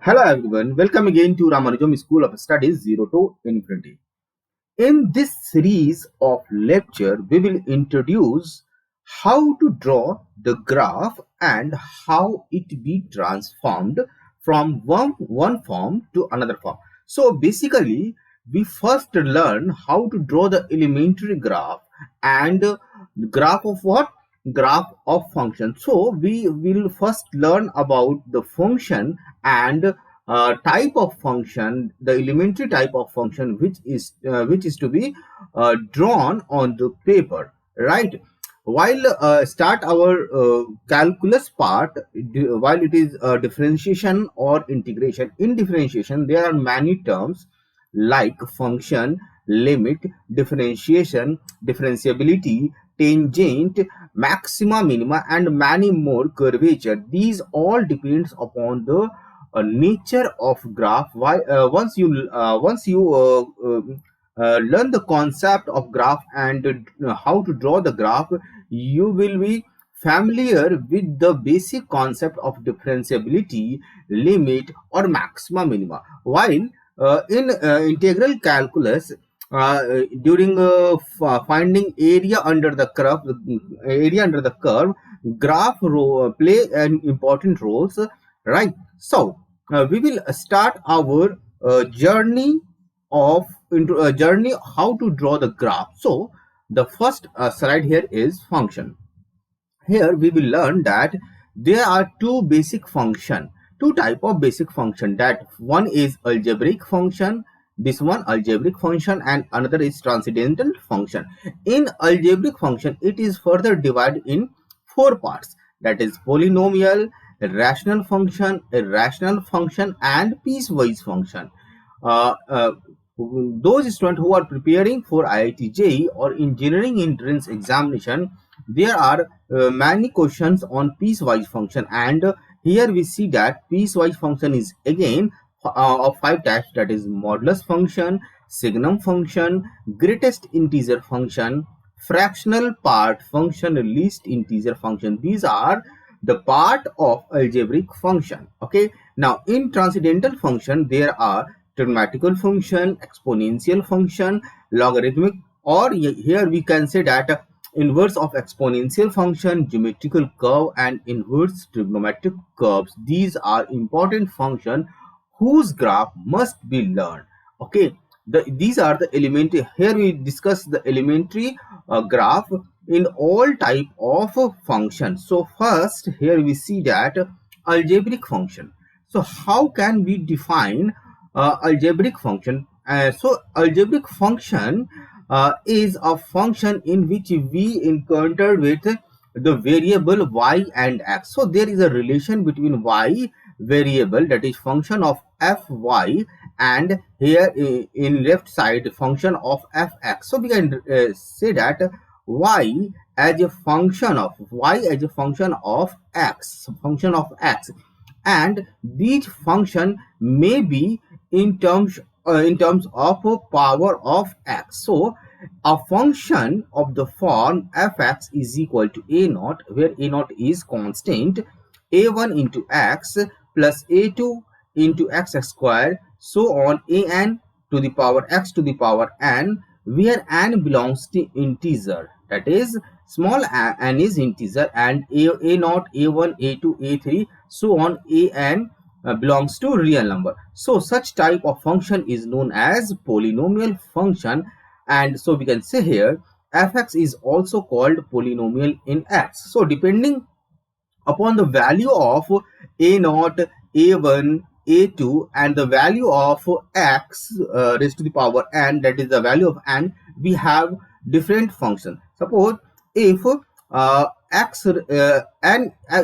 Hello everyone, welcome again to Ramanujam School of Studies 0 to Infinity. In this series of lecture, we will introduce how to draw the graph and how it be transformed from one form to another form. So basically, we first learn how to draw the elementary graph and graph of what? Graph of function. So we will first learn about the function and type of function, the elementary type of function which is to be drawn on the paper, right? While start our calculus part, while it is differentiation or integration. In differentiation, there are many terms like function, limit, differentiation, differentiability, tangent, maxima, minima, and many more, curvature. These all depends upon the nature of graph. Why once you learn the concept of graph and how to draw the graph, you will be familiar with the basic concept of differentiability, limit, or maxima minima. While in integral calculus, during finding area under the curve, graph play an important roles, right? So we will start our journey of into a journey how to draw the graph. So the first slide here is function. Here we will learn that there are two type of basic function. That one is algebraic function, this one algebraic function, and another is transcendental function. In algebraic function, it is further divided in four parts, that is polynomial, rational function, irrational function, and piecewise function. uh, uh, those students who are preparing for IIT JEE or engineering entrance examination, there are many questions on piecewise function, and here we see that piecewise function is again of five types, that is modulus function, signum function, greatest integer function, fractional part function, least integer function. These are the part of algebraic function. Okay, now in transcendental function there are trigonometrical function, exponential function, logarithmic, or here we can say that inverse of exponential function, geometrical curve, and inverse trigonometric curves. These are important functions whose graph must be learned. Okay, these are the elementary. Here we discuss the elementary graph in all type of functions. So first here we see that algebraic function. So how can we define algebraic function? So algebraic function is a function in which we encountered with the variable y and x. So there is a relation between y variable, that is function of fy, and here in left side function of fx. So we can say that y as a function of x, and these function may be in terms of power of x. So a function of the form fx is equal to a naught, where a naught is constant, a1 into x plus a2 into x square, so on, an to the power x to the power n, where n belongs to integer, that is small n is integer, and a naught, a1, a2, a3, so on, an belongs to real number. So such type of function is known as polynomial function, and so we can say here fx is also called polynomial in x. So depending upon the value of a naught, a1, a2, and the value of x raised to the power n, that is the value of n, we have different functions. Suppose if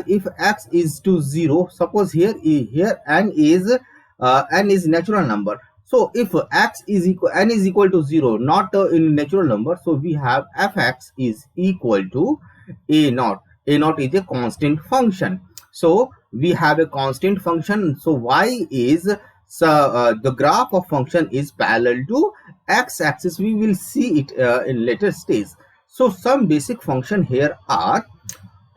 if x is to 0, suppose here n is natural number. So if n is equal to 0, not in natural number, so we have fx is equal to a naught. A naught is a constant function. So we have a constant function. So y is the graph of function is parallel to x-axis. We will see it in later stage. So some basic function here are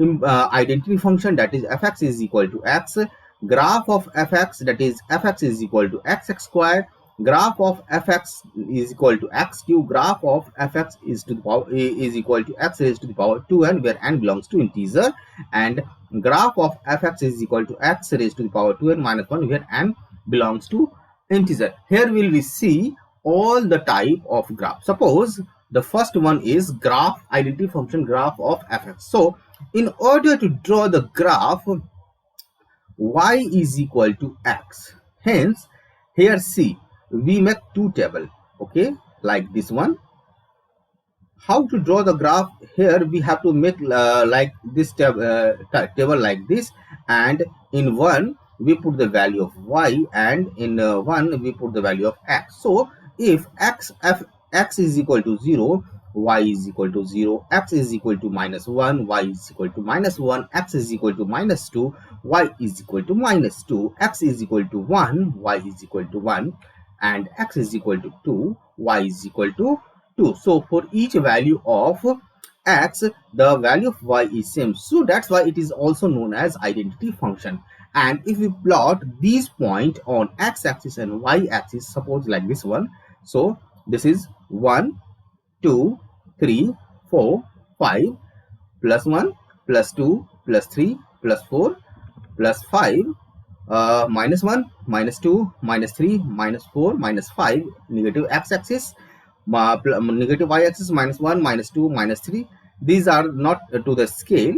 identity function, that is fx is equal to x, graph of fx, that is fx is equal to xx square, graph of fx is equal to x cube, graph of fx is to the power is equal to x raised to the power 2n, where n belongs to integer, and graph of fx is equal to x raised to the power 2n minus 1, where n belongs to integer. Here will we see all the type of graph. Suppose the first one is graph identity function graph of fx. So in order to draw the graph y is equal to x, hence here see we make two table, okay, like this one. How to draw the graph? Here we have to make like this table like this, and in one we put the value of y, and in one we put the value of x. So if x is equal to 0, y is equal to 0, x is equal to minus 1, y is equal to minus 1, x is equal to minus 2, y is equal to minus 2, x is equal to 1, y is equal to 1, and x is equal to 2, y is equal to 2. So for each value of x, the value of y is same. So that's why it is also known as identity function. And if we plot these points on x-axis and y-axis, suppose like this one. So this is 1, 2, 3, 4, 5, plus 1, plus 2, plus 3, plus 4, plus 5, minus 1, minus 2, minus 3, minus 4, minus 5, negative x-axis, negative y-axis, minus 1, minus 2, minus 3. These are not to the scale,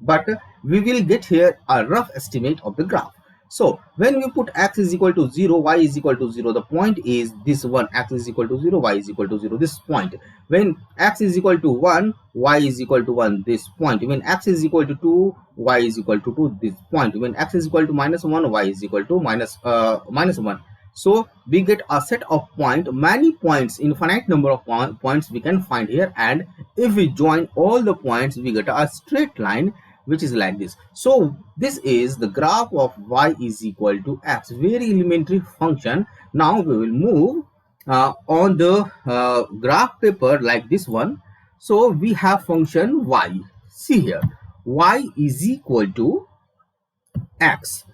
but we will get here a rough estimate of the graph. So when we put x is equal to 0, y is equal to 0, the point is this one, x is equal to 0, y is equal to 0, this point. When x is equal to 1, y is equal to 1, this point. When x is equal to 2, y is equal to 2, this point. When x is equal to minus 1, y is equal to minus 1. So we get a set of points, many points, infinite number of points we can find here, and if we join all the points, we get a straight line which is like this. So this is the graph of y is equal to x, very elementary function. Now we will move on the graph paper like this one. So we have function y. See here, y is equal to x.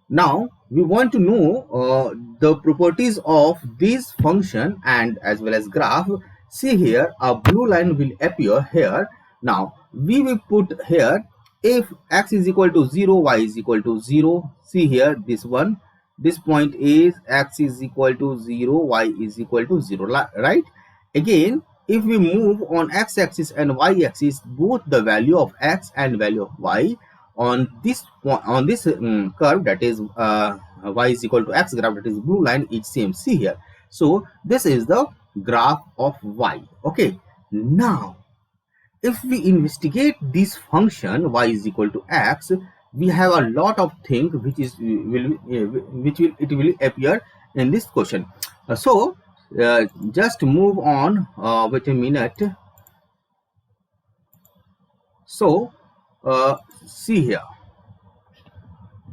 Now we want to know the properties of this function and as well as graph. See here, a blue line will appear here. Now we will put here, if x is equal to 0, y is equal to 0. See here, this one, this point is x is equal to 0, y is equal to 0, right? Again, if we move on x-axis and y-axis, both the value of x and value of y on this curve, that is y is equal to x graph, that is blue line, is same. See here. So this is the graph of y. Okay, now if we investigate this function y is equal to x, we have a lot of things which will appear in this question. So just move on. Wait a minute. So see here,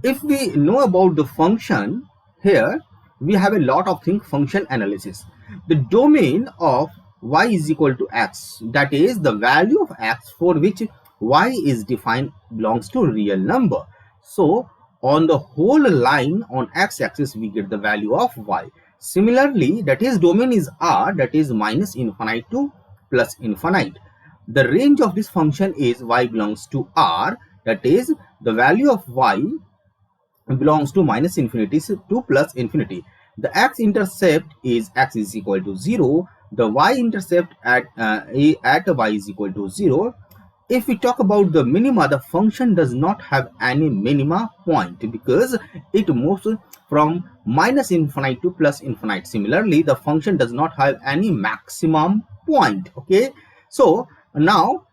if we know about the function, here we have a lot of things. Function analysis, the domain of y is equal to x, that is the value of x for which y is defined belongs to real number. So on the whole line on x-axis we get the value of y. Similarly, that is domain is r, that is minus infinite to plus infinite. The range of this function is y belongs to r, that is the value of y belongs to minus infinity to plus infinity. The x-intercept is x is equal to 0. The y-intercept at y is equal to 0. If we talk about the minima, the function does not have any minima point because it moves from minus infinite to plus infinite. Similarly, the function does not have any maximum point. Okay, so now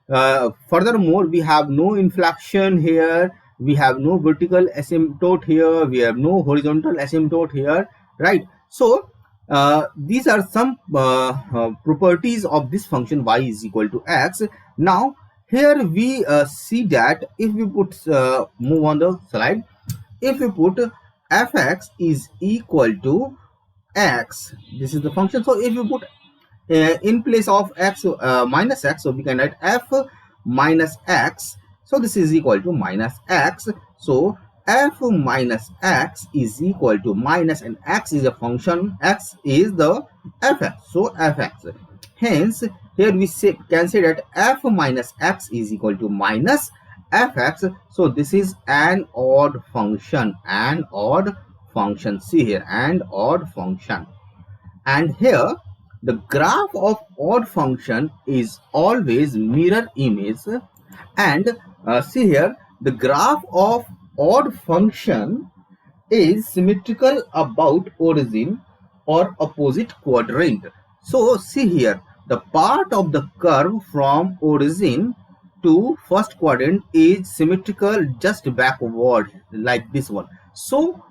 furthermore, we have no inflection here, we have no vertical asymptote here, we have no horizontal asymptote here, right? So these are some properties of this function y is equal to x. Now here we see that if we put move on the slide, if we put fx is equal to x, this is the function. So if you put in place of x minus x, so we can write f minus x. So this is equal to minus x. So f minus x is equal to minus, and x is a function, x is the fx, so fx. Hence here we can say that f minus x is equal to minus fx. So this is an odd function, see here, an odd function. And here the graph of odd function is always mirror image. And see here, the graph of odd function is symmetrical about origin or opposite quadrant. So see here, the part of the curve from origin to first quadrant is symmetrical just backward, like this one. So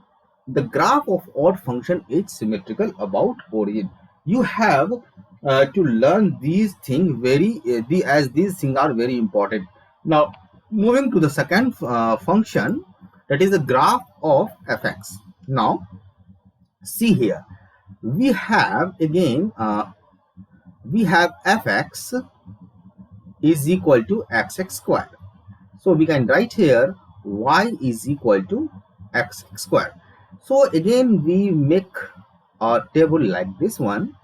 the graph of odd function is symmetrical about origin. You have to learn these things as these things are very important. Now moving to the second function, that is the graph of fx. Now see here, we have again we have fx is equal to xx square. So we can write here y is equal to x square. So again we make a table like this one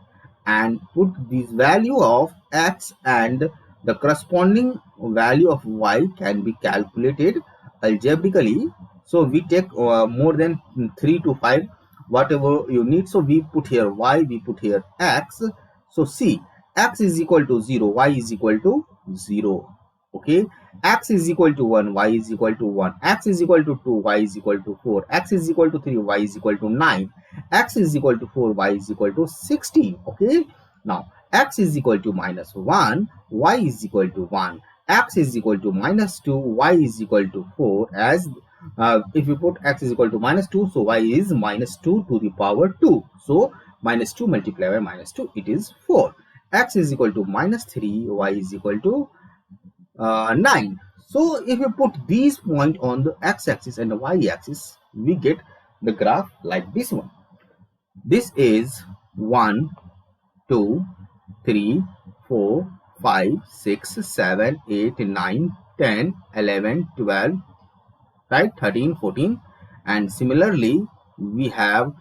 and put this value of x, and the corresponding value of y can be calculated algebraically. So we take more than 3 to 5, whatever you need. So we put here y, we put here x. So see, x is equal to 0, y is equal to 0. Okay, x is equal to 1, y is equal to 1, x is equal to 2, y is equal to 4, x is equal to 3, y is equal to 9, x is equal to 4, y is equal to 16. Okay, now x is equal to minus 1, y is equal to 1, x is equal to minus 2, y is equal to 4. As if you put x is equal to minus 2, so y is minus 2 to the power 2. So minus 2 multiplied by minus 2, it is 4. X is equal to minus 3, y is equal to 9. So if you put these points on the x-axis and the y-axis, we get the graph like this one. This is 1, 2, 3, 4, 5, 6, 7, 8, 9, 10, 11, 12, right, 13, 14. And similarly, we have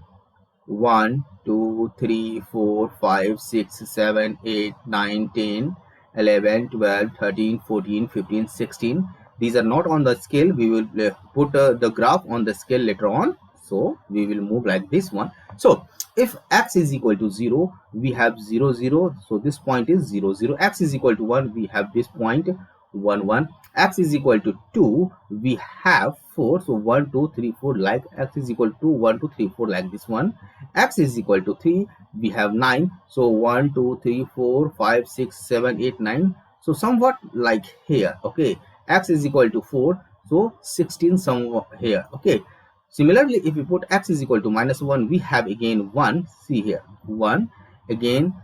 1, 2, 3, 4, 5, 6, 7, 8, 9, 10, 11, 12, 13, 14, 15, 16. These are not on the scale. We will put the graph on the scale later on. So we will move like this one. So if x is equal to 0, we have 0, 0. So this point is 0, 0. X is equal to 1, we have this point 1, 1. X is equal to 2, we have 4. So 1, 2, 3, 4, like x is equal to 1, 2, 3, 4, like this one. X is equal to 3, we have 9. So 1, 2, 3, 4, 5, 6, 7, 8, 9. So somewhat like here. Okay, x is equal to 4, so 16 somewhat here. Okay, similarly, if we put x is equal to minus 1, we have again 1. See here, 1. Again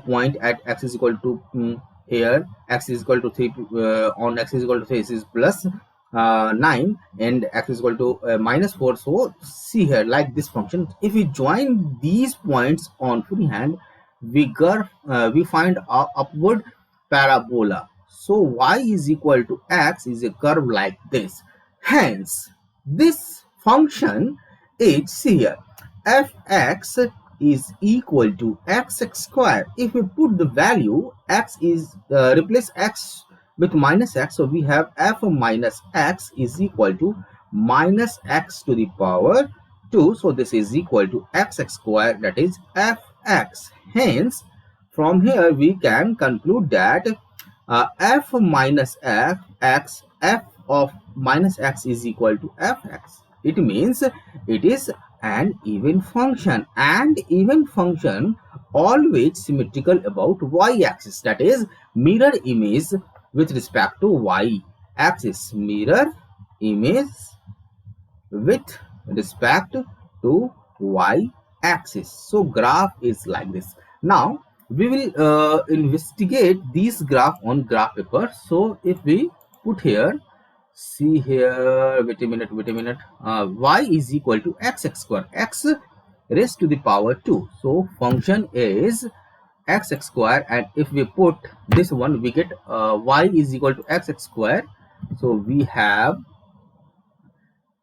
point at x is equal to here, x is equal to 3, on x is equal to 3, this is plus 9, and x is equal to minus 4. So see here, like this function, if we join these points on freehand, we find a upward parabola. So y is equal to x is a curve like this. Hence this function is, see here, fx is equal to xx square. If we put the value x is replace x with minus x, so we have f minus x is equal to minus x to the power 2. So this is equal to xx square, that is fx. Hence from here we can conclude that f minus f of minus x is equal to fx. It means it is an even function, and even function always symmetrical about y-axis, that is mirror image with respect to y-axis, mirror image with respect to y-axis. So graph is like this. Now we will investigate this graph on graph paper. So if we put here, see here, wait a minute, y is equal to xx square, x raised to the power 2. So function is xx square, and if we put this one, we get y is equal to xx square. So we have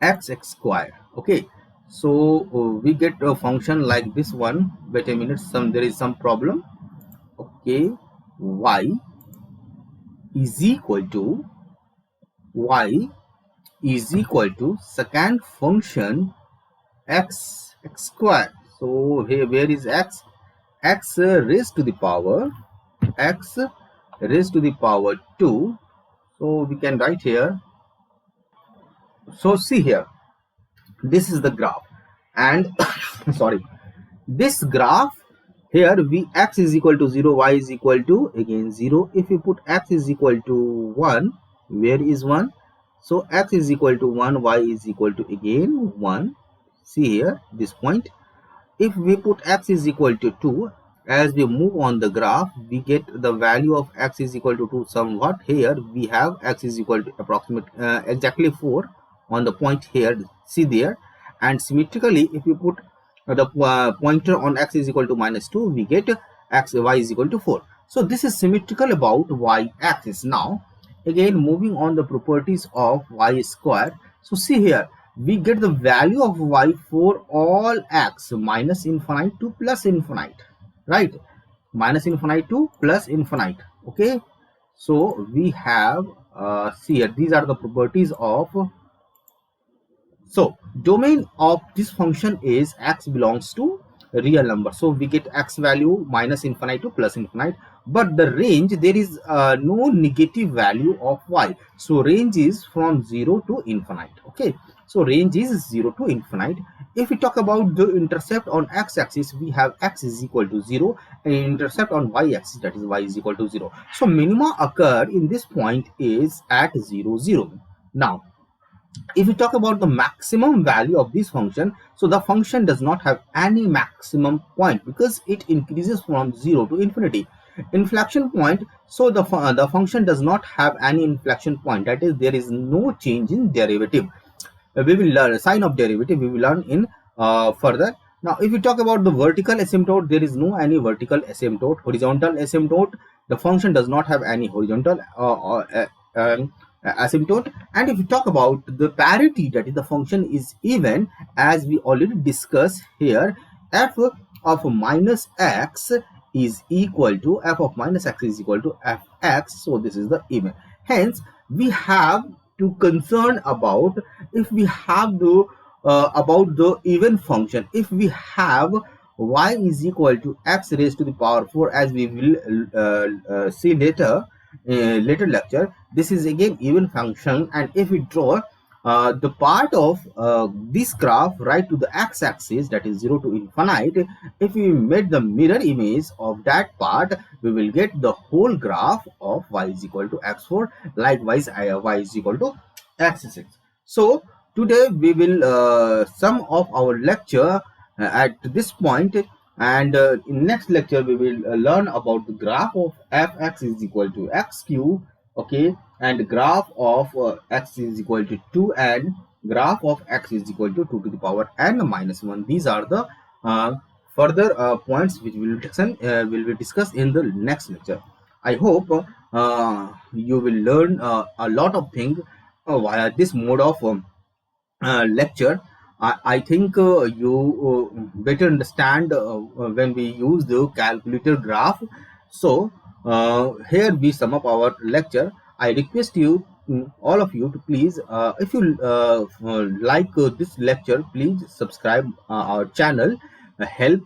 x square. Okay, so we get a function like this one. Wait a minute, there is some problem. Okay, y is equal to y is equal to second function x square. So here, where is x? X raised to the power x raised to the power 2. So we can write here. So see here, this is the graph, and sorry, this graph here, we x is equal to 0, y is equal to again 0. If we put x is equal to 1, where is 1? So x is equal to 1, y is equal to again 1. See here, this point. If we put x is equal to 2, as we move on the graph, we get the value of x is equal to 2 somewhat. Here we have x is equal to approximate exactly 4 on the point here. See there. And symmetrically, if we put the pointer on x is equal to -2, we get y is equal to 4. So this is symmetrical about y axis. Now again, moving on the properties of y square. So see here, we get the value of y for all x minus infinite to plus infinite, right? Minus infinite to plus infinite. Okay, so we have see here, these are the properties of. So domain of this function is x belongs to real number. So we get x value minus infinite to plus infinite, but the range, there is no negative value of y. So range is from 0 to infinite. Okay, so range is 0 to infinite. If we talk about the intercept on x-axis, we have x is equal to 0, and intercept on y-axis, that is y is equal to 0. So minima occur in this point is at 0, 0. Now if we talk about the maximum value of this function, so the function does not have any maximum point because it increases from 0 to infinity. Inflection point, so the function does not have any inflection point, that is there is no change in derivative. We will learn sign of derivative, we will learn in further. Now if we talk about the vertical asymptote, there is no any vertical asymptote. Horizontal asymptote, the function does not have any horizontal asymptote. And if we talk about the parity, that is the function is even, as we already discussed here, f of minus x is equal to f of minus x is equal to fx. So this is the even. Hence we have to concern about if we have the about the even function. If we have y is equal to x raised to the power 4, as we will see later later lecture, this is again even function. And if we draw the part of this graph right to the x-axis, that is 0 to infinite, if we made the mirror image of that part, we will get the whole graph of y is equal to x4, likewise y is equal to x6. So today we will sum of our lecture at this point, and in next lecture we will learn about the graph of fx is equal to x cube. Okay, and graph of x is equal to 2, and graph of x is equal to 2 to the power n minus 1. These are the further points which will be discussed in the next lecture. I hope you will learn a lot of things via this mode of lecture. I think you better understand when we use the calculator graph. So here we sum up our lecture. I request you, all of you, to please, if you like this lecture, please subscribe our channel. Help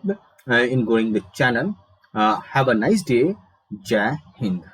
in growing the channel. Have a nice day. Jai Hind.